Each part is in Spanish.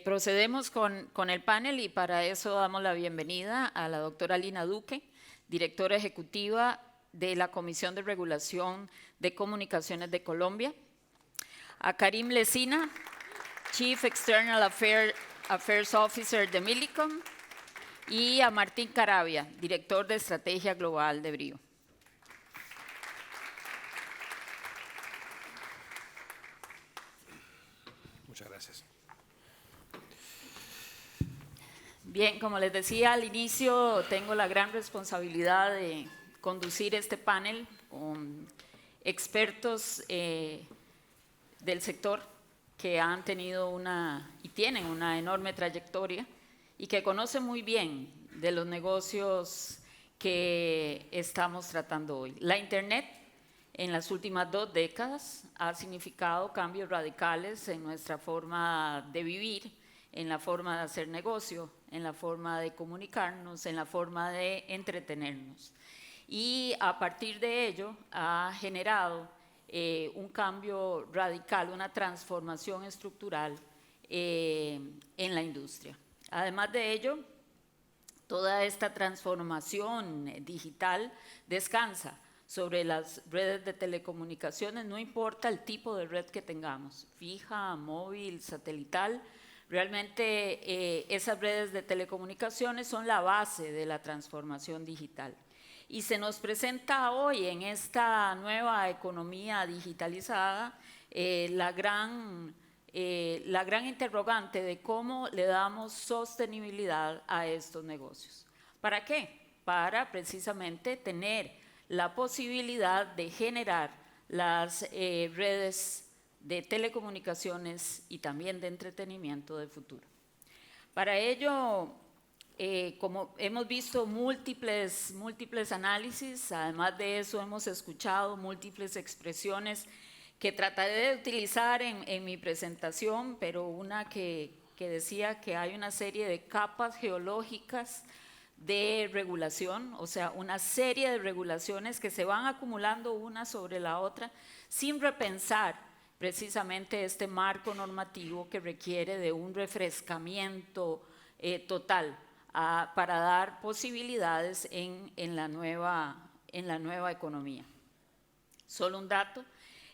Procedemos con el panel y para eso damos la bienvenida a la doctora Lina Duque, directora ejecutiva de la Comisión de Regulación de Comunicaciones de Colombia, a Karim Lesina, Chief External Affairs Officer de Millicom, y a Martín Caravia, director de Estrategia Global de Brio. Muchas gracias. Bien, como les decía al inicio, tengo la gran responsabilidad de conducir este panel con expertos del sector que han tenido y tienen una enorme trayectoria y que conocen muy bien de los negocios que estamos tratando hoy. La Internet en las últimas 2 décadas ha significado cambios radicales en nuestra forma de vivir, en la forma de hacer negocio, en la forma de comunicarnos, en la forma de entretenernos. Y a partir de ello ha generado un cambio radical, una transformación estructural en la industria. Además de ello, toda esta transformación digital descansa sobre las redes de telecomunicaciones, no importa el tipo de red que tengamos, fija, móvil, satelital. Realmente esas redes de telecomunicaciones son la base de la transformación digital. Y se nos presenta hoy en esta nueva economía digitalizada la gran interrogante de cómo le damos sostenibilidad a estos negocios. ¿Para qué? Para precisamente tener la posibilidad de generar las redes de telecomunicaciones y también de entretenimiento del futuro. Para ello, como hemos visto múltiples análisis, además de eso hemos escuchado múltiples expresiones que trataré de utilizar en mi presentación, pero una que decía que hay una serie de capas geológicas de regulación, o sea, una serie de regulaciones que se van acumulando una sobre la otra sin repensar precisamente este marco normativo que requiere de un refrescamiento total para dar posibilidades en la nueva economía. Solo un dato.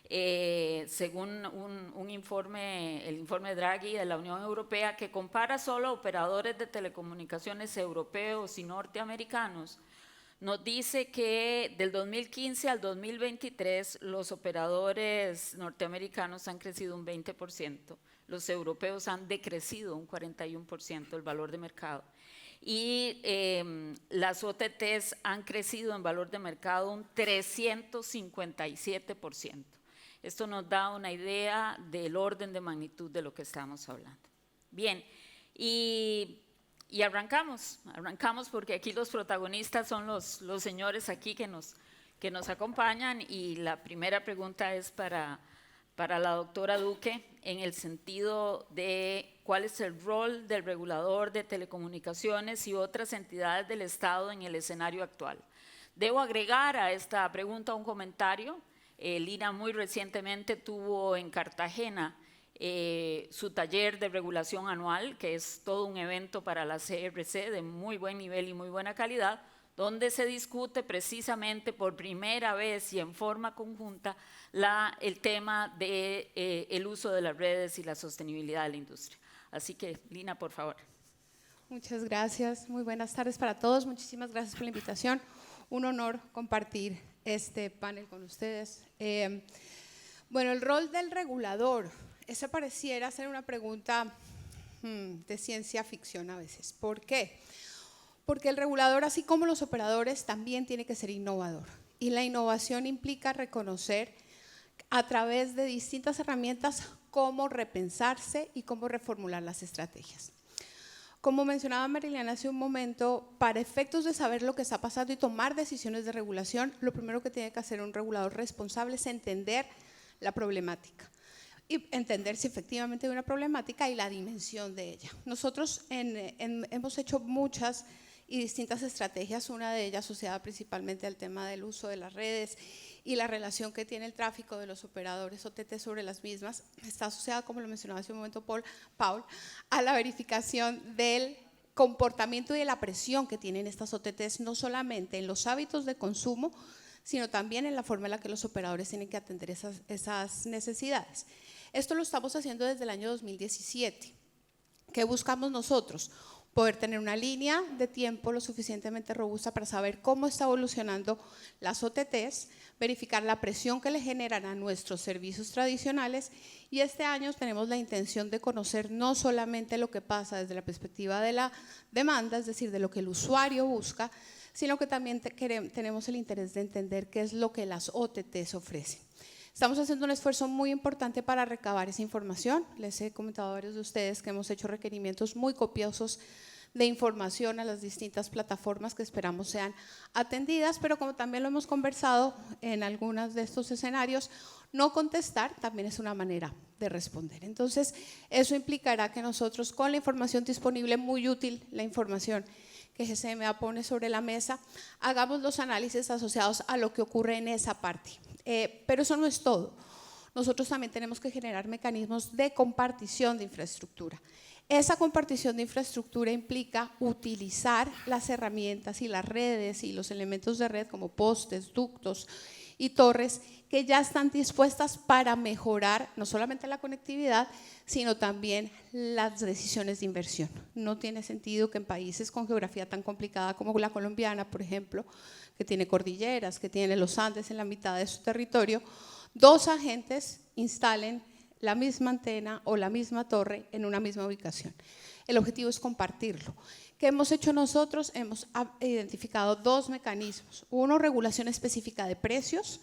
Según un informe, el informe Draghi de la Unión Europea, que compara solo operadores de telecomunicaciones europeos y norteamericanos, nos dice que del 2015 al 2023 los operadores norteamericanos han crecido un 20%, los europeos han decrecido un 41% el valor de mercado. Y las OTTs han crecido en valor de mercado un 357%. Esto nos da una idea del orden de magnitud de lo que estamos hablando. Bien, y arrancamos porque aquí los protagonistas son los señores aquí que nos acompañan, y la primera pregunta es para la doctora Duque en el sentido de cuál es el rol del regulador de telecomunicaciones y otras entidades del Estado en el escenario actual. Debo agregar a esta pregunta un comentario. Lina muy recientemente tuvo en Cartagena su taller de regulación anual, que es todo un evento para la CRC de muy buen nivel y muy buena calidad, donde se discute precisamente por primera vez y en forma conjunta el tema del uso de las redes y la sostenibilidad de la industria. Así que, Lina, por favor. Muchas gracias, muy buenas tardes para todos, muchísimas gracias por la invitación. Un honor compartir este panel con ustedes. Bueno, el rol del regulador, esa pareciera ser una pregunta de ciencia ficción a veces. ¿Por qué? Porque el regulador, así como los operadores, también tiene que ser innovador. Y la innovación implica reconocer a través de distintas herramientas cómo repensarse y cómo reformular las estrategias. Como mencionaba Mariliana hace un momento, para efectos de saber lo que está pasando y tomar decisiones de regulación, lo primero que tiene que hacer un regulador responsable es entender la problemática y entender si efectivamente hay una problemática y la dimensión de ella. Nosotros hemos hecho muchas y distintas estrategias, una de ellas asociada principalmente al tema del uso de las redes y la relación que tiene el tráfico de los operadores OTT sobre las mismas está asociada, como lo mencionaba hace un momento Paul, a la verificación del comportamiento y de la presión que tienen estas OTTs, no solamente en los hábitos de consumo, sino también en la forma en la que los operadores tienen que atender esas necesidades. Esto lo estamos haciendo desde el año 2017. ¿Qué buscamos nosotros? Poder tener una línea de tiempo lo suficientemente robusta para saber cómo está evolucionando las OTTs, verificar la presión que le generan a nuestros servicios tradicionales, y este año tenemos la intención de conocer no solamente lo que pasa desde la perspectiva de la demanda, es decir, de lo que el usuario busca, sino que también tenemos el interés de entender qué es lo que las OTTs ofrecen. Estamos haciendo un esfuerzo muy importante para recabar esa información. Les he comentado a varios de ustedes que hemos hecho requerimientos muy copiosos de información a las distintas plataformas que esperamos sean atendidas, pero como también lo hemos conversado en algunos de estos escenarios, no contestar también es una manera de responder. Entonces, eso implicará que nosotros, con la información disponible, muy útil la información que GCMA pone sobre la mesa, hagamos los análisis asociados a lo que ocurre en esa parte. Pero eso no es todo. Nosotros también tenemos que generar mecanismos de compartición de infraestructura. Esa compartición de infraestructura implica utilizar las herramientas y las redes y los elementos de red como postes, ductos y torres que ya están dispuestas para mejorar no solamente la conectividad, sino también las decisiones de inversión. No tiene sentido que en países con geografía tan complicada como la colombiana, por ejemplo, que tiene cordilleras, que tiene los Andes en la mitad de su territorio, dos agentes instalen la misma antena o la misma torre en una misma ubicación. El objetivo es compartirlo. ¿Qué hemos hecho nosotros? Hemos identificado dos mecanismos. Uno, regulación específica de precios.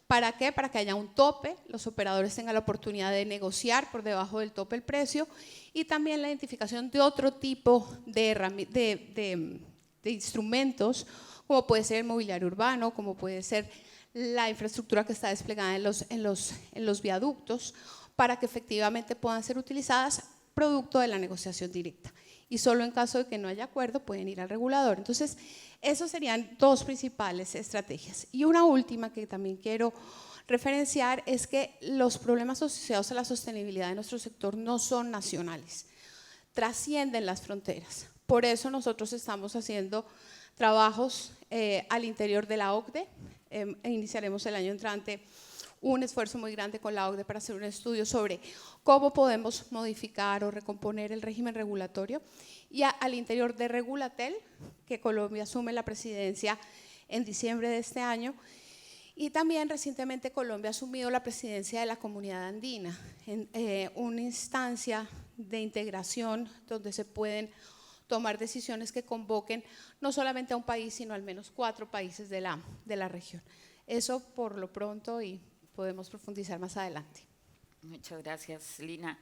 ¿Para qué? Para que haya un tope, los operadores tengan la oportunidad de negociar por debajo del tope el precio, y también la identificación de otro tipo de instrumentos, como puede ser el mobiliario urbano, como puede ser la infraestructura que está desplegada en los viaductos, para que efectivamente puedan ser utilizadas producto de la negociación directa. Y solo en caso de que no haya acuerdo pueden ir al regulador. Entonces, esos serían dos principales estrategias. Y una última que también quiero referenciar es que los problemas asociados a la sostenibilidad de nuestro sector no son nacionales, trascienden las fronteras. Por eso nosotros estamos haciendo trabajos al interior de la OCDE. Iniciaremos el año entrante un esfuerzo muy grande con la OCDE para hacer un estudio sobre cómo podemos modificar o recomponer el régimen regulatorio, y al interior de Regulatel, que Colombia asume la presidencia en diciembre de este año, y también recientemente Colombia ha asumido la presidencia de la Comunidad Andina, en una instancia de integración donde se pueden tomar decisiones que convoquen no solamente a un país, sino al menos 4 países de la región. Eso por lo pronto, y podemos profundizar más adelante. Muchas gracias, Lina.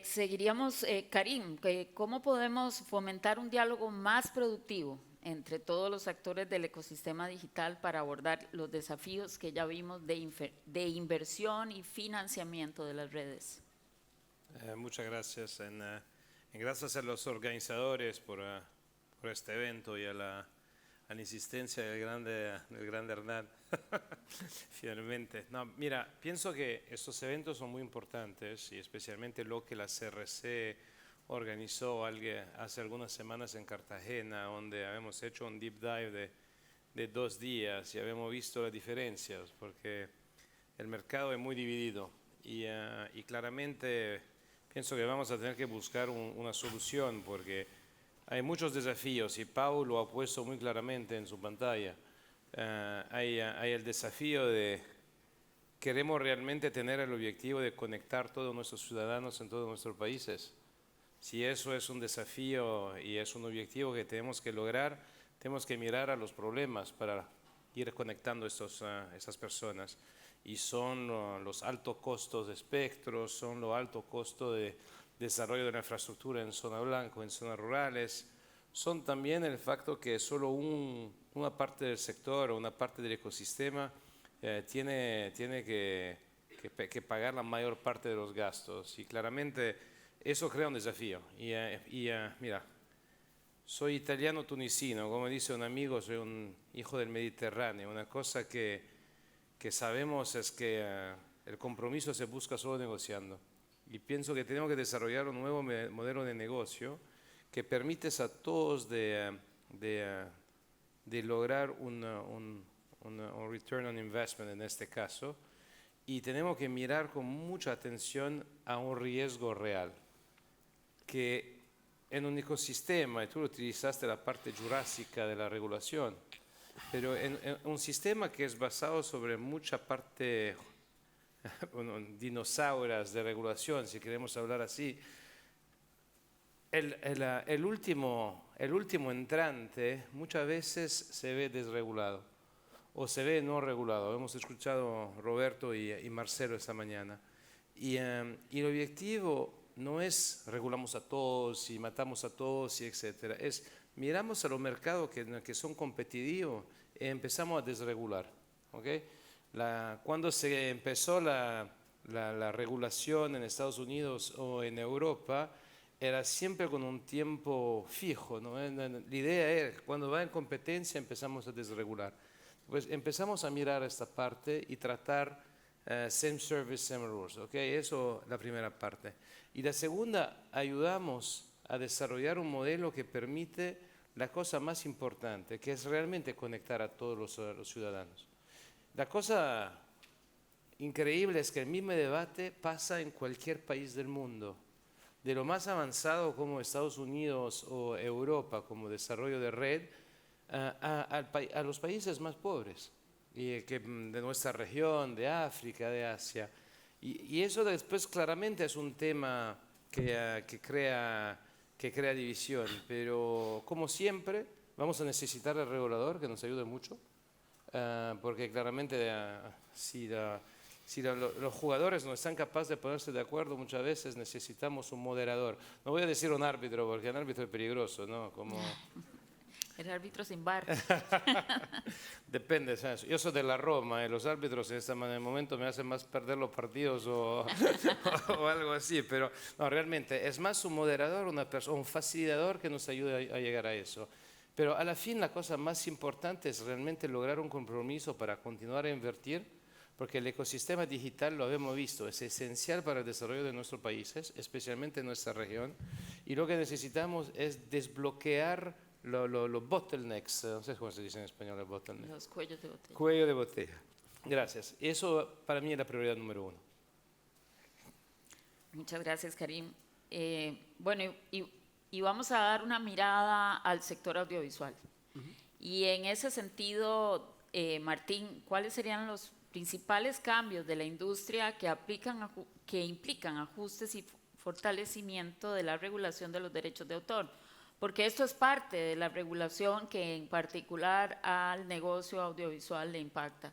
Seguiríamos, Karim, ¿cómo podemos fomentar un diálogo más productivo entre todos los actores del ecosistema digital para abordar los desafíos que ya vimos de inversión y financiamiento de las redes? Muchas gracias. Gracias a los organizadores por este evento y a la insistencia del grande Hernán. Finalmente. No, mira, pienso que estos eventos son muy importantes, y especialmente lo que la CRC organizó hace algunas semanas en Cartagena, donde habíamos hecho un deep dive de 2 días y habíamos visto las diferencias, porque el mercado es muy dividido y claramente pienso que vamos a tener que buscar una solución, porque hay muchos desafíos y Pau lo ha puesto muy claramente en su pantalla. Hay el desafío de queremos realmente tener el objetivo de conectar todos nuestros ciudadanos en todos nuestros países. Si eso es un desafío y es un objetivo que tenemos que lograr, tenemos que mirar a los problemas para ir conectando esas personas. Y son los altos costos de espectro, son los altos costos de desarrollo de la infraestructura en zona blanca, en zonas rurales. Son también el facto que solo una parte del sector o una parte del ecosistema tiene que pagar la mayor parte de los gastos, y claramente eso crea un desafío. Mira, soy italiano tunisino, como dice un amigo, soy un hijo del Mediterráneo. Una cosa que sabemos es que el compromiso se busca solo negociando. Y pienso que tenemos que desarrollar un nuevo modelo de negocio que permite a todos de lograr un return on investment en este caso. Y tenemos que mirar con mucha atención a un riesgo real, que en un ecosistema, y tú utilizaste la parte jurásica de la regulación, pero en un sistema que es basado sobre mucha parte bueno, dinosaurios de regulación, si queremos hablar así, el último entrante muchas veces se ve desregulado o se ve no regulado. Hemos escuchado Roberto y Marcelo esta mañana. Y el objetivo no es regulamos a todos y matamos a todos y etcétera. Es miramos a los mercados que son competitivos y empezamos a desregular. ¿Okay? Cuando se empezó la regulación en Estados Unidos o en Europa, era siempre con un tiempo fijo, ¿no? La idea era, cuando va en competencia empezamos a desregular. Pues empezamos a mirar esta parte y tratar same service, same rules. ¿Okay? Eso es la primera parte. Y la segunda, ayudamos a desarrollar un modelo que permite la cosa más importante, que es realmente conectar a todos los ciudadanos. La cosa increíble es que el mismo debate pasa en cualquier país del mundo, de lo más avanzado como Estados Unidos o Europa como desarrollo de red, a los países más pobres de nuestra región, de África, de Asia. Y eso después claramente es un tema que crea división, pero como siempre vamos a necesitar el regulador que nos ayude mucho. Porque claramente si los jugadores no están capaces de ponerse de acuerdo, muchas veces necesitamos un moderador. No voy a decir un árbitro, porque un árbitro es peligroso, ¿no? Como... El árbitro sin bar. Depende, ¿sabes? Yo soy de la Roma, los árbitros en este momento me hacen más perder los partidos o algo así, pero no, realmente es más un moderador, un facilitador que nos ayude a llegar a eso. Pero a la fin la cosa más importante es realmente lograr un compromiso para continuar a invertir, porque el ecosistema digital, lo hemos visto, es esencial para el desarrollo de nuestros países, especialmente en nuestra región, y lo que necesitamos es desbloquear los bottlenecks, no sé cómo se dice en español los bottlenecks. Los cuellos de botella. Cuello de botella. Gracias. Eso para mí es la prioridad número 1. Muchas gracias, Karim. Bueno, y vamos a dar una mirada al sector audiovisual. Y en ese sentido, Martín, ¿cuáles serían los principales cambios de la industria que implican ajustes y fortalecimiento de la regulación de los derechos de autor? Porque esto es parte de la regulación que en particular al negocio audiovisual le impacta.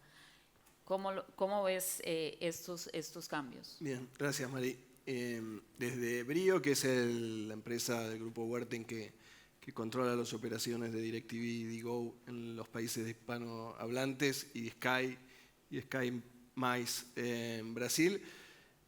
¿Cómo ves estos cambios? Bien, gracias, Mari. Desde Brio, que es la empresa del grupo Werten que controla las operaciones de DirecTV y Digo en los países hispanohablantes, y Sky Mais en Brasil,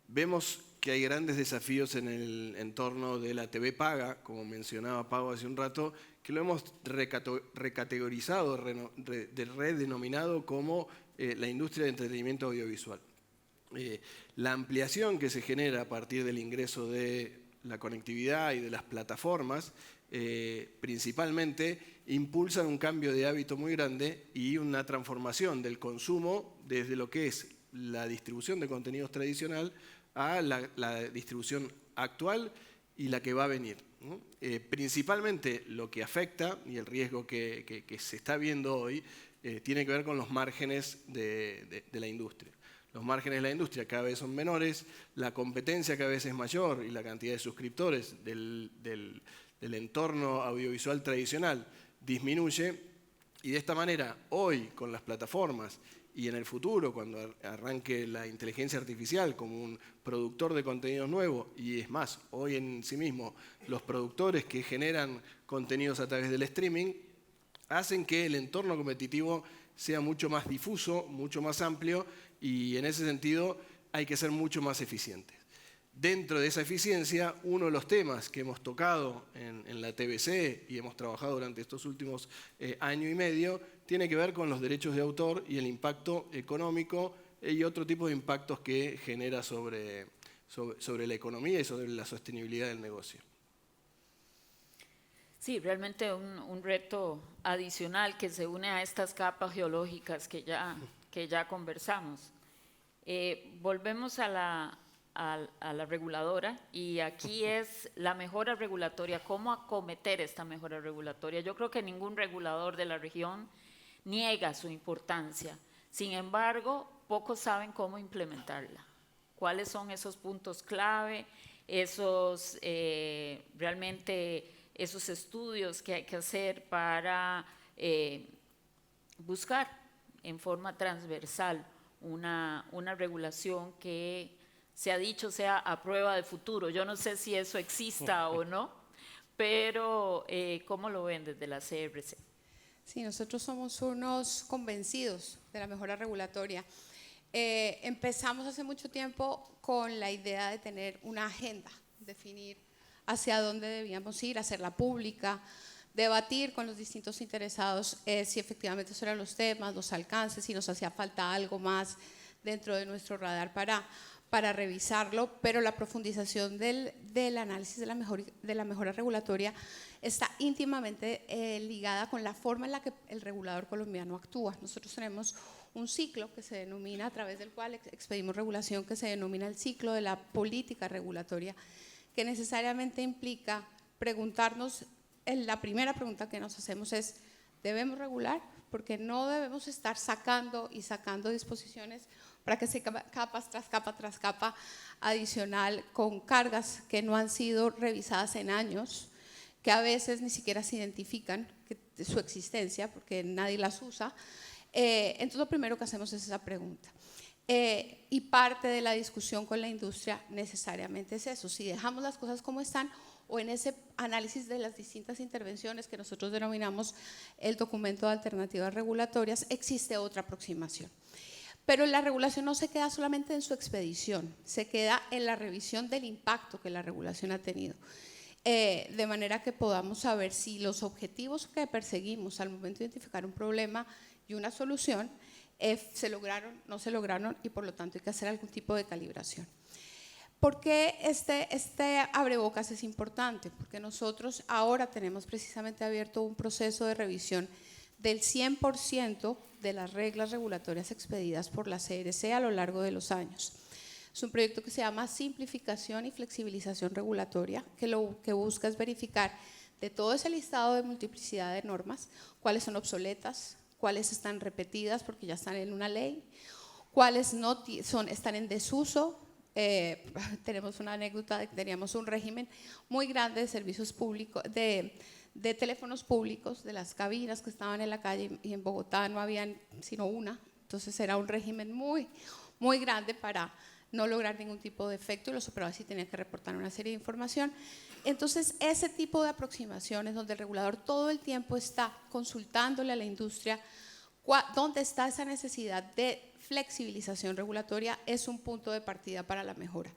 vemos que hay grandes desafíos en el entorno de la TV paga, como mencionaba Pau hace un rato, que lo hemos recategorizado, redenominado como la industria de entretenimiento audiovisual. La ampliación que se genera a partir del ingreso de la conectividad y de las plataformas, principalmente impulsan un cambio de hábito muy grande y una transformación del consumo desde lo que es la distribución de contenidos tradicional a la distribución actual y la que va a venir, ¿no? Principalmente lo que afecta y el riesgo que se está viendo hoy tiene que ver con los márgenes de la industria. Los márgenes de la industria cada vez son menores, la competencia cada vez es mayor y la cantidad de suscriptores del entorno audiovisual tradicional disminuye, y de esta manera hoy con las plataformas y en el futuro cuando arranque la inteligencia artificial como un productor de contenidos nuevos, y es más, hoy en sí mismo los productores que generan contenidos a través del streaming hacen que el entorno competitivo sea mucho más difuso, mucho más amplio, y en ese sentido hay que ser mucho más eficientes. Dentro de esa eficiencia, uno de los temas que hemos tocado en la TBC y hemos trabajado durante estos últimos año y medio, tiene que ver con los derechos de autor y el impacto económico y otro tipo de impactos que genera sobre la economía y sobre la sostenibilidad del negocio. Sí, realmente un reto adicional que se une a estas capas geológicas que ya conversamos. Volvemos a la reguladora, y aquí es la mejora regulatoria, cómo acometer esta mejora regulatoria. Yo creo que ningún regulador de la región niega su importancia, sin embargo, pocos saben cómo implementarla. ¿Cuáles son esos puntos clave, realmente esos estudios que hay que hacer para buscar en forma transversal una regulación que se ha dicho sea a prueba de futuro? Yo no sé si eso exista o no, pero ¿cómo lo ven desde la CRC? Sí, nosotros somos unos convencidos de la mejora regulatoria. Empezamos hace mucho tiempo con la idea de tener una agenda, definir hacia dónde debíamos ir, hacerla pública, debatir con los distintos interesados si efectivamente esos eran los temas, los alcances, si nos hacía falta algo más dentro de nuestro radar para revisarlo, pero la profundización del análisis de la mejora regulatoria está íntimamente ligada con la forma en la que el regulador colombiano actúa. Nosotros tenemos un ciclo que se denomina, a través del cual expedimos regulación, que se denomina el ciclo de la política regulatoria, que necesariamente implica preguntarnos, la primera pregunta que nos hacemos es, ¿debemos regular? Porque no debemos estar sacando y sacando disposiciones para que se capa tras capa adicional con cargas que no han sido revisadas en años, que a veces ni siquiera se identifican su existencia porque nadie las usa. Entonces lo primero que hacemos es esa pregunta. Y parte de la discusión con la industria necesariamente es eso, si dejamos las cosas como están o en ese análisis de las distintas intervenciones que nosotros denominamos el documento de alternativas regulatorias, existe otra aproximación. Pero la regulación no se queda solamente en su expedición, se queda en la revisión del impacto que la regulación ha tenido. De manera que podamos saber si los objetivos que perseguimos al momento de identificar un problema y una solución se lograron, no se lograron, y por lo tanto hay que hacer algún tipo de calibración. ¿Por qué este abrebocas es importante? Porque nosotros ahora tenemos precisamente abierto un proceso de revisión del 100% de las reglas regulatorias expedidas por la CRC a lo largo de los años. Es un proyecto que se llama Simplificación y Flexibilización Regulatoria, que lo que busca es verificar de todo ese listado de multiplicidad de normas, cuáles son obsoletas, cuáles están repetidas porque ya están en una ley, cuáles no están en desuso. Tenemos una anécdota de que teníamos un régimen muy grande de servicios públicos, de teléfonos públicos, de las cabinas que estaban en la calle, y en Bogotá no habían sino una. Entonces era un régimen muy, muy grande para no lograr ningún tipo de efecto, y los operadores sí tenían que reportar una serie de información. Entonces, ese tipo de aproximaciones donde el regulador todo el tiempo está consultándole a la industria dónde está esa necesidad de flexibilización regulatoria, es un punto de partida para la mejora.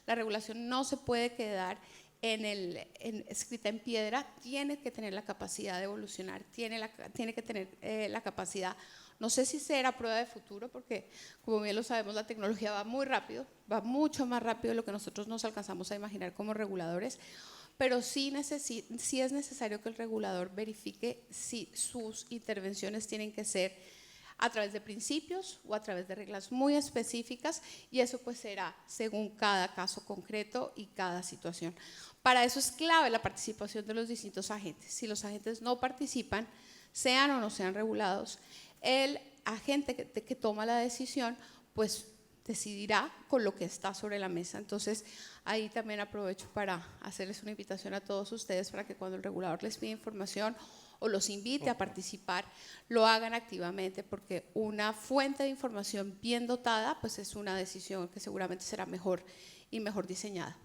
La regulación no se puede quedar escrita en piedra, tiene que tener la capacidad de evolucionar, tiene que tener la capacidad, no sé si será prueba de futuro, porque como bien lo sabemos, la tecnología va muy rápido, va mucho más rápido de lo que nosotros nos alcanzamos a imaginar como reguladores, pero sí es necesario que el regulador verifique si sus intervenciones tienen que ser a través de principios o a través de reglas muy específicas, y eso pues será según cada caso concreto y cada situación. Para eso es clave la participación de los distintos agentes. Si los agentes no participan, sean o no sean regulados, el agente que toma la decisión pues decidirá con lo que está sobre la mesa. Entonces ahí también aprovecho para hacerles una invitación a todos ustedes para que cuando el regulador les pida información o los invite a participar, lo hagan activamente, porque una fuente de información bien dotada pues es una decisión que seguramente será mejor y mejor diseñada.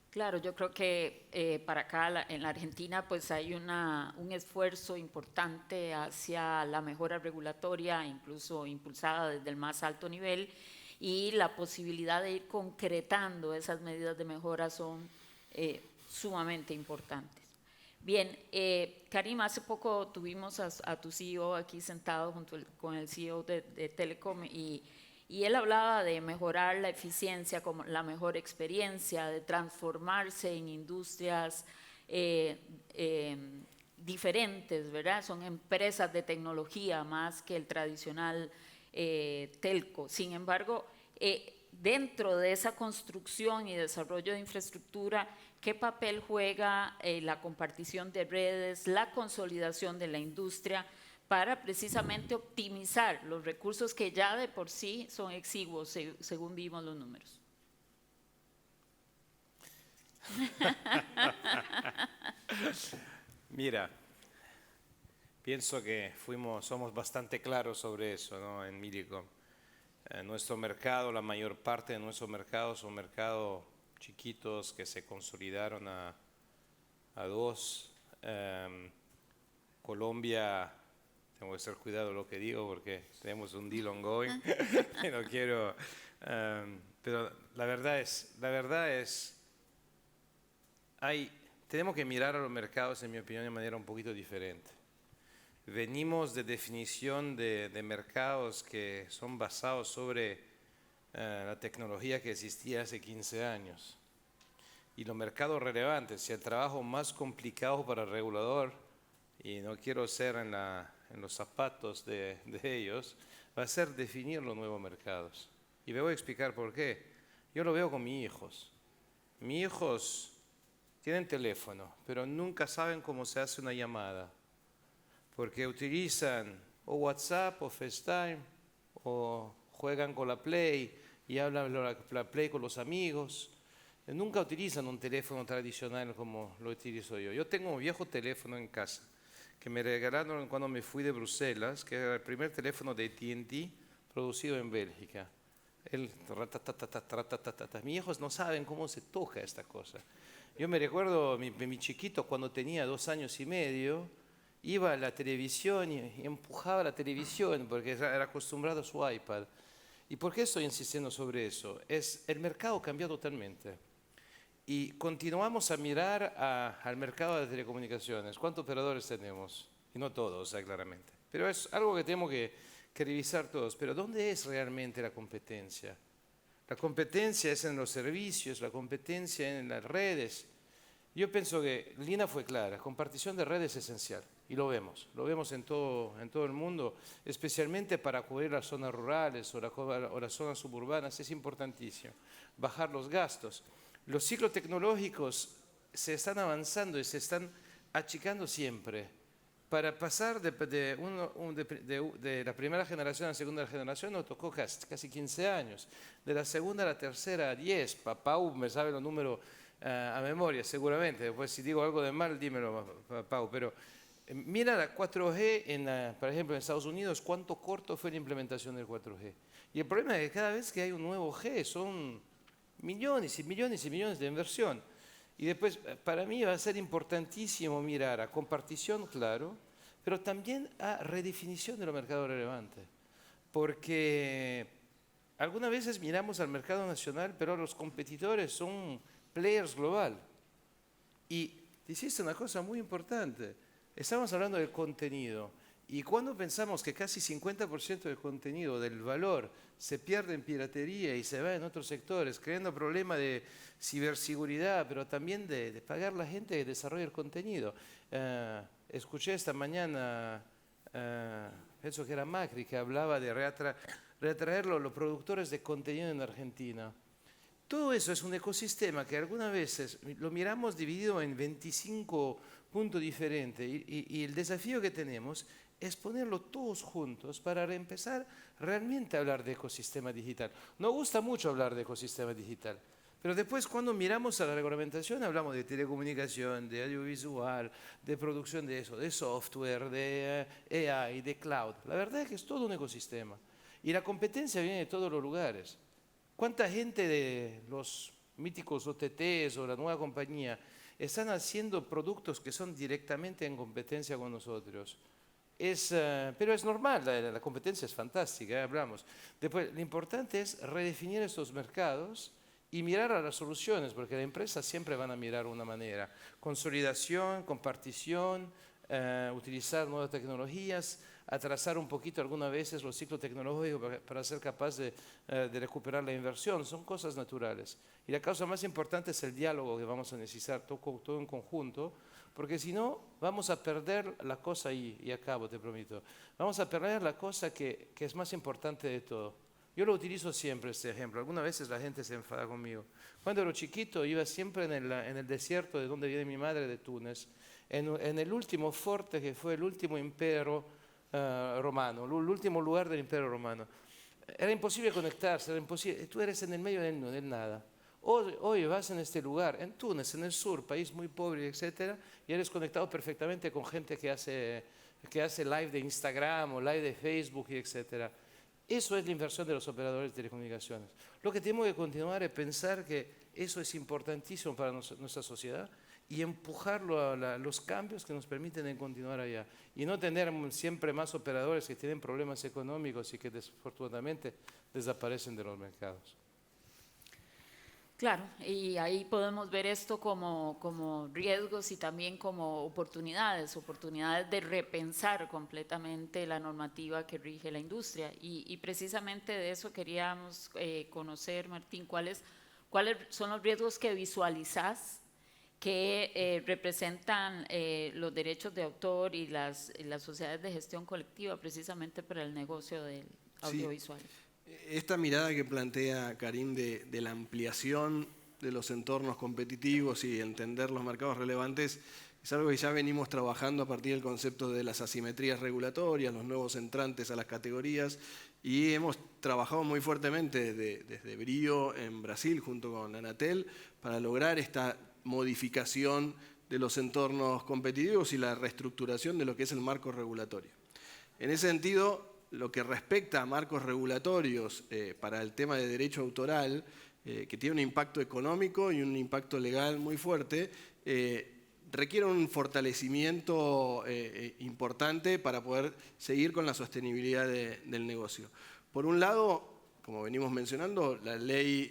Claro, yo creo que para acá en la Argentina pues hay un esfuerzo importante hacia la mejora regulatoria, incluso impulsada desde el más alto nivel, y la posibilidad de ir concretando esas medidas de mejora son sumamente importantes. Bien, Karim, hace poco tuvimos a tu CEO aquí sentado junto con el CEO de Telecom y él hablaba de mejorar la eficiencia como la mejor experiencia, de transformarse en industrias diferentes, ¿verdad? Son empresas de tecnología más que el tradicional telco. Sin embargo, dentro de esa construcción y desarrollo de infraestructura, ¿qué papel juega la compartición de redes, la consolidación de la industria para precisamente optimizar los recursos que ya de por sí son exiguos, según vimos los números? Mira, pienso que somos bastante claros sobre eso, ¿no? En Millicom. Nuestro mercado, la mayor parte de nuestros mercados son mercados chiquitos que se consolidaron a dos. Colombia, tengo que tener cuidado lo que digo porque tenemos un deal ongoing, no quiero, pero la verdad es, tenemos que mirar a los mercados, en mi opinión, de manera un poquito diferente. Venimos de definición de mercados que son basados sobre la tecnología que existía hace 15 años. Y los mercados relevantes y el trabajo más complicado para el regulador, y no quiero ser en los zapatos de ellos, va a ser definir los nuevos mercados. Y me voy a explicar por qué. Yo lo veo con mis hijos. Mis hijos tienen teléfono, pero nunca saben cómo se hace una llamada, porque utilizan o WhatsApp o FaceTime o juegan con la Play y hablan la Play con los amigos. Nunca utilizan un teléfono tradicional como lo utilizo yo. Yo tengo un viejo teléfono en casa que me regalaron cuando me fui de Bruselas, que era el primer teléfono de AT&T producido en Bélgica. Mis hijos no saben cómo se toca esta cosa. Yo me recuerdo, mi chiquito cuando tenía 2 años y medio, iba a la televisión y empujaba la televisión porque era acostumbrado a su iPad. ¿Y por qué estoy insistiendo sobre eso? El mercado cambió totalmente. Y continuamos a mirar al mercado de telecomunicaciones. ¿Cuántos operadores tenemos? Y no todos, claramente. Pero es algo que tenemos que revisar todos. Pero ¿dónde es realmente la competencia? La competencia es en los servicios, la competencia en las redes. Yo pienso que Lina fue clara, compartición de redes es esencial. Y lo vemos en todo el mundo, especialmente para cubrir las zonas rurales o las zonas suburbanas, es importantísimo. Bajar los gastos. Los ciclos tecnológicos se están avanzando y se están achicando siempre. Para pasar de la primera generación a la segunda generación nos tocó casi 15 años. De la segunda a la tercera, 10. Pau me sabe los números a memoria, seguramente. Después si digo algo de mal, dímelo, Pau. Pero mira la 4G, por ejemplo, en Estados Unidos, cuánto corto fue la implementación del 4G. Y el problema es que cada vez que hay un nuevo G son millones y millones y millones de inversión. Y después, para mí va a ser importantísimo mirar a compartición, claro, pero también a redefinición de los mercados relevantes. Porque algunas veces miramos al mercado nacional, pero los competidores son players global. Y dijiste una cosa muy importante. Estamos hablando del contenido. Y cuando pensamos que casi 50% del contenido, del valor, se pierde en piratería y se va en otros sectores, creando problemas de ciberseguridad, pero también de pagar a la gente que desarrolla el contenido. Escuché esta mañana, pienso que era Macri, que hablaba de reatraer los productores de contenido en Argentina. Todo eso es un ecosistema que algunas veces lo miramos dividido en 25 puntos diferentes y el desafío que tenemos es ponerlo todos juntos para empezar realmente a hablar de ecosistema digital. Nos gusta mucho hablar de ecosistema digital, pero después cuando miramos a la reglamentación hablamos de telecomunicación, de audiovisual, de producción de eso, de software, de AI, de cloud. La verdad es que es todo un ecosistema y la competencia viene de todos los lugares. ¿Cuánta gente de los míticos OTTs o la nueva compañía están haciendo productos que son directamente en competencia con nosotros? Pero es normal, la competencia es fantástica, hablamos. Después, lo importante es redefinir estos mercados y mirar a las soluciones, porque las empresas siempre van a mirar una manera. Consolidación, compartición, utilizar nuevas tecnologías, atrasar un poquito algunas veces los ciclos tecnológicos para ser capaz de recuperar la inversión. Son cosas naturales. Y la causa más importante es el diálogo que vamos a necesitar todo en conjunto, porque si no vamos a perder la cosa, y acabo, te prometo, vamos a perder la cosa que es más importante de todo. Yo lo utilizo siempre este ejemplo. Algunas veces la gente se enfada conmigo. Cuando era chiquito iba siempre en el desierto de donde viene mi madre, de Túnez, en el último fuerte que fue el último imperio romano, el último lugar del imperio romano. Era imposible conectarse, era imposible. Tú eres en el medio del nada. Hoy vas en este lugar, en Túnez, en el sur, país muy pobre, etcétera, y eres conectado perfectamente con gente que hace live de Instagram o live de Facebook, y etcétera. Eso es la inversión de los operadores de telecomunicaciones. Lo que tenemos que continuar es pensar que eso es importantísimo para nuestra sociedad y empujarlo a los cambios que nos permiten continuar allá. Y no tener siempre más operadores que tienen problemas económicos y que desafortunadamente desaparecen de los mercados. Claro, y ahí podemos ver esto como riesgos y también como oportunidades de repensar completamente la normativa que rige la industria. Y precisamente de eso queríamos conocer, Martín, cuáles son los riesgos que visualizás que representan los derechos de autor y las sociedades de gestión colectiva precisamente para el negocio del audiovisual. Sí. Esta mirada que plantea Karim de la ampliación de los entornos competitivos y entender los mercados relevantes es algo que ya venimos trabajando a partir del concepto de las asimetrías regulatorias, los nuevos entrantes a las categorías, y hemos trabajado muy fuertemente desde Brio en Brasil junto con Anatel para lograr esta modificación de los entornos competitivos y la reestructuración de lo que es el marco regulatorio. En ese sentido, lo que respecta a marcos regulatorios para el tema de derecho autoral, que tiene un impacto económico y un impacto legal muy fuerte, requiere un fortalecimiento importante para poder seguir con la sostenibilidad del negocio. Por un lado, como venimos mencionando, la ley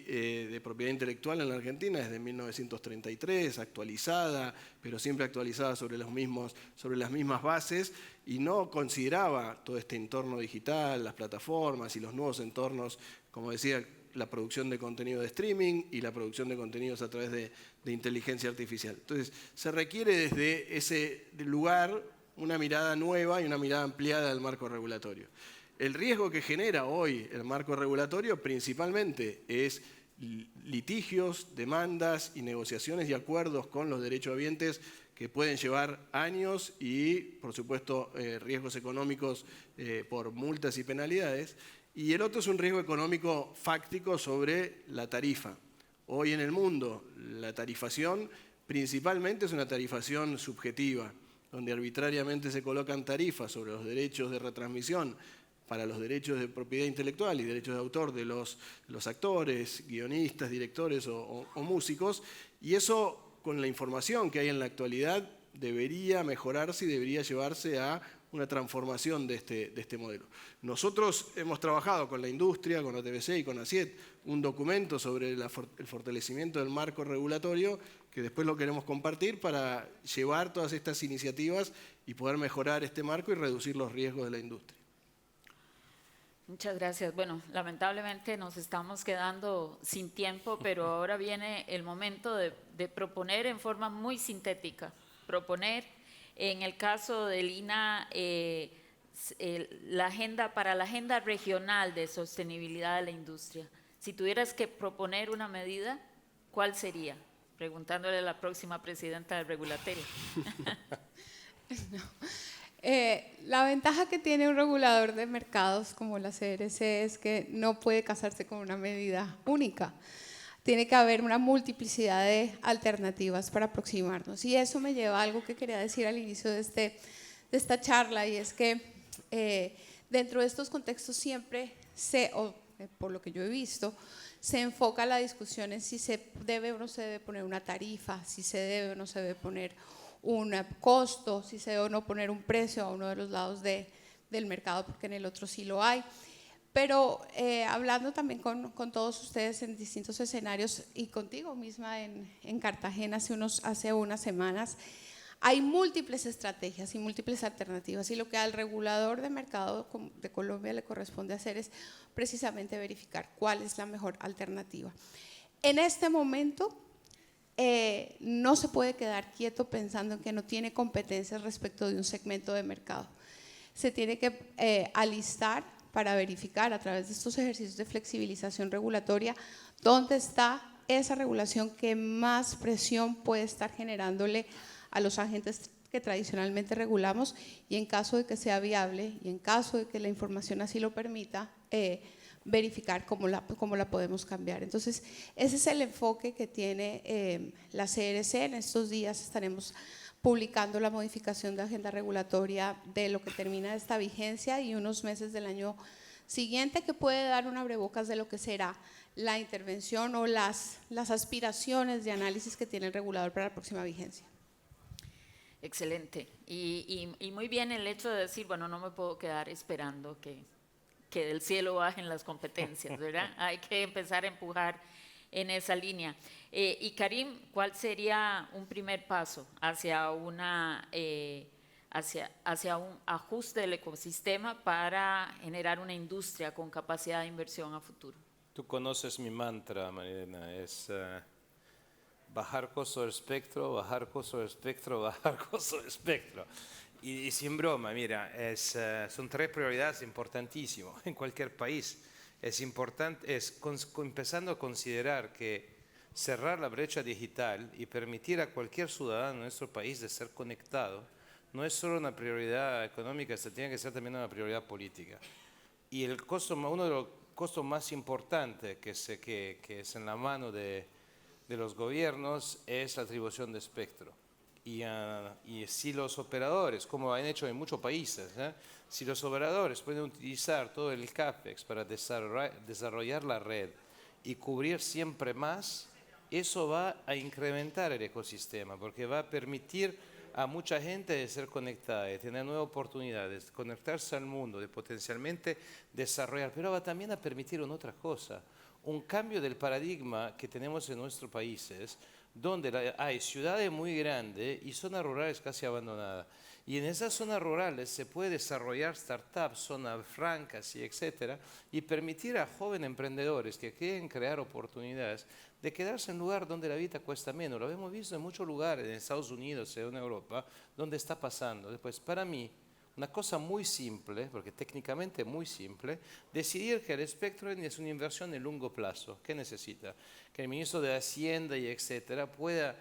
de propiedad intelectual en la Argentina es de 1933, actualizada, pero siempre actualizada sobre las mismas bases, y no consideraba todo este entorno digital, las plataformas y los nuevos entornos, como decía, la producción de contenido de streaming y la producción de contenidos a través de inteligencia artificial. Entonces, se requiere desde ese lugar una mirada nueva y una mirada ampliada del marco regulatorio. El riesgo que genera hoy el marco regulatorio principalmente es litigios, demandas y negociaciones y acuerdos con los derechohabientes que pueden llevar años y, por supuesto, riesgos económicos por multas y penalidades. Y el otro es un riesgo económico fáctico sobre la tarifa. Hoy en el mundo la tarifación principalmente es una tarifación subjetiva, donde arbitrariamente se colocan tarifas sobre los derechos de retransmisión para los derechos de propiedad intelectual y derechos de autor de los actores, guionistas, directores o músicos, y eso, con la información que hay en la actualidad, debería mejorarse y debería llevarse a una transformación de este modelo. Nosotros hemos trabajado con la industria, con ATBC y con ACIET, un documento sobre el fortalecimiento del marco regulatorio que después lo queremos compartir para llevar todas estas iniciativas y poder mejorar este marco y reducir los riesgos de la industria. Muchas gracias. Bueno, lamentablemente nos estamos quedando sin tiempo, pero ahora viene el momento de proponer en forma muy sintética, en el caso del INAH, para la agenda regional de sostenibilidad de la industria. Si tuvieras que proponer una medida, ¿cuál sería? Preguntándole a la próxima presidenta del regulatorio. No. La ventaja que tiene un regulador de mercados como la CRC es que no puede casarse con una medida única. Tiene que haber una multiplicidad de alternativas para aproximarnos. Y eso me lleva a algo que quería decir al inicio de esta charla, y es que dentro de estos contextos siempre por lo que yo he visto, se enfoca la discusión en si se debe o no se debe poner una tarifa, si se debe o no se debe poner un costo, si se debe o no poner un precio a uno de los lados del mercado, porque en el otro sí lo hay. Pero hablando también con todos ustedes en distintos escenarios y contigo misma en Cartagena hace unas semanas, hay múltiples estrategias y múltiples alternativas, y lo que al regulador de mercado de Colombia le corresponde hacer es precisamente verificar cuál es la mejor alternativa. En este momento no se puede quedar quieto pensando en que no tiene competencias respecto de un segmento de mercado. Se tiene que alistar para verificar a través de estos ejercicios de flexibilización regulatoria dónde está esa regulación que más presión puede estar generándole a los agentes que tradicionalmente regulamos, y en caso de que sea viable y en caso de que la información así lo permita, verificar cómo la podemos cambiar. Entonces, ese es el enfoque que tiene la CRC. En estos días estaremos publicando la modificación de agenda regulatoria de lo que termina esta vigencia y unos meses del año siguiente, que puede dar un abrebocas de lo que será la intervención o las aspiraciones de análisis que tiene el regulador para la próxima vigencia. Excelente. Y muy bien el hecho de decir, bueno, no me puedo quedar esperando que del cielo bajen las competencias, ¿verdad? Hay que empezar a empujar en esa línea. Y Karim, ¿cuál sería un primer paso hacia hacia un ajuste del ecosistema para generar una industria con capacidad de inversión a futuro? Tú conoces mi mantra, Marilena, es bajar costo del espectro, bajar costo del espectro, bajar costo del espectro. Y sin broma, mira, son 3 prioridades importantísimas en cualquier país. Es importante, empezando a considerar que cerrar la brecha digital y permitir a cualquier ciudadano en nuestro país de ser conectado no es solo una prioridad económica, se tiene que ser también una prioridad política. Y el costo, uno de los costos más importantes que es en la mano de los gobiernos es la atribución de espectro. Y si los operadores, como han hecho en muchos países, si los operadores pueden utilizar todo el CAPEX para desarrollar la red y cubrir siempre más, eso va a incrementar el ecosistema, porque va a permitir a mucha gente de ser conectada, de tener nuevas oportunidades, de conectarse al mundo, de potencialmente desarrollar, pero va también a permitir una otra cosa, un cambio del paradigma que tenemos en nuestros países, donde hay ciudades muy grandes y zonas rurales casi abandonadas. Y en esas zonas rurales se puede desarrollar startups, zonas francas y etcétera, y permitir a jóvenes emprendedores que quieren crear oportunidades de quedarse en un lugar donde la vida cuesta menos. Lo hemos visto en muchos lugares, en Estados Unidos y en Europa, donde está pasando. Después, para mí, una cosa muy simple, porque técnicamente muy simple, decidir que el espectro es una inversión de largo plazo. ¿Qué necesita? Que el ministro de Hacienda y etcétera pueda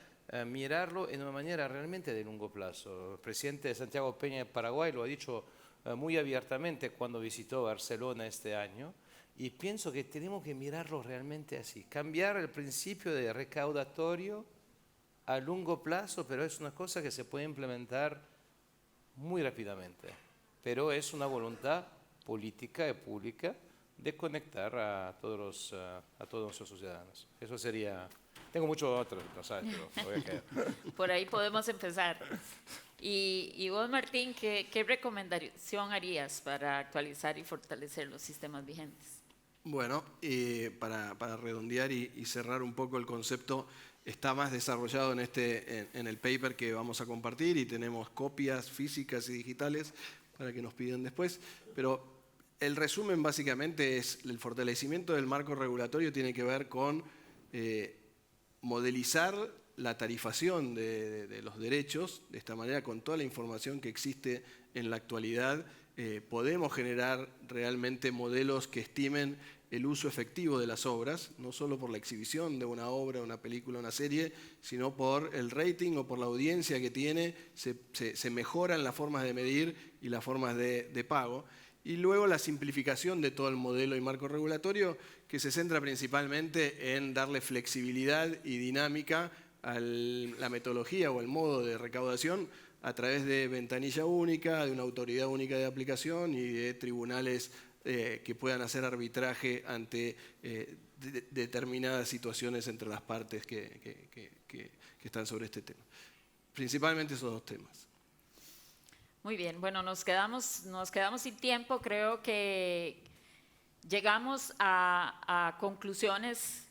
mirarlo en una manera realmente de largo plazo. El presidente de Santiago Peña de Paraguay lo ha dicho muy abiertamente cuando visitó Barcelona este año, y pienso que tenemos que mirarlo realmente así, cambiar el principio de recaudatorio a largo plazo, pero es una cosa que se puede implementar muy rápidamente, pero es una voluntad política y pública de conectar a todos nuestros ciudadanos. Eso sería. Tengo muchos otros, no sabes, pero me voy a quedar. Por ahí podemos empezar. Y vos, Martín, ¿qué recomendación harías para actualizar y fortalecer los sistemas vigentes? Bueno, para redondear y cerrar un poco el concepto, está más desarrollado en el paper que vamos a compartir, y tenemos copias físicas y digitales para que nos pidan después. Pero el resumen básicamente es el fortalecimiento del marco regulatorio tiene que ver con modelizar la tarifación de los derechos. De esta manera, con toda la información que existe en la actualidad, podemos generar realmente modelos que estimen el uso efectivo de las obras, no solo por la exhibición de una obra, una película, una serie, sino por el rating o por la audiencia que tiene. Se mejoran las formas de medir y las formas de pago. Y luego la simplificación de todo el modelo y marco regulatorio, que se centra principalmente en darle flexibilidad y dinámica a la metodología o el modo de recaudación a través de ventanilla única, de una autoridad única de aplicación y de tribunales que puedan hacer arbitraje ante determinadas situaciones entre las partes que están sobre este tema. principalmente esos dos temas. Muy bien, bueno, nos quedamos sin tiempo. Creo que llegamos a conclusiones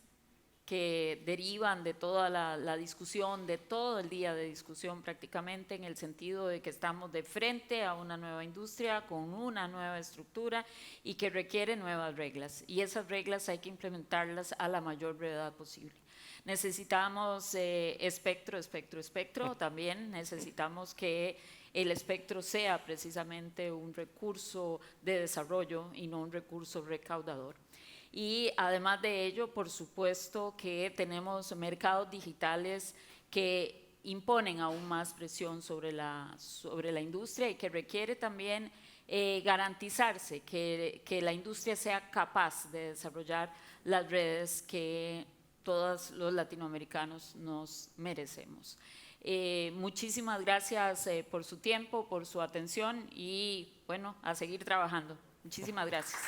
que derivan de toda la discusión, de todo el día de discusión prácticamente, en el sentido de que estamos de frente a una nueva industria con una nueva estructura y que requiere nuevas reglas. Y esas reglas hay que implementarlas a la mayor brevedad posible. Necesitamos espectro también. Necesitamos que el espectro sea precisamente un recurso de desarrollo y no un recurso recaudador. Y además de ello, por supuesto que tenemos mercados digitales que imponen aún más presión sobre la industria y que requiere también garantizarse que la industria sea capaz de desarrollar las redes que todos los latinoamericanos nos merecemos. Muchísimas gracias por su tiempo, por su atención y bueno, a seguir trabajando. Muchísimas gracias.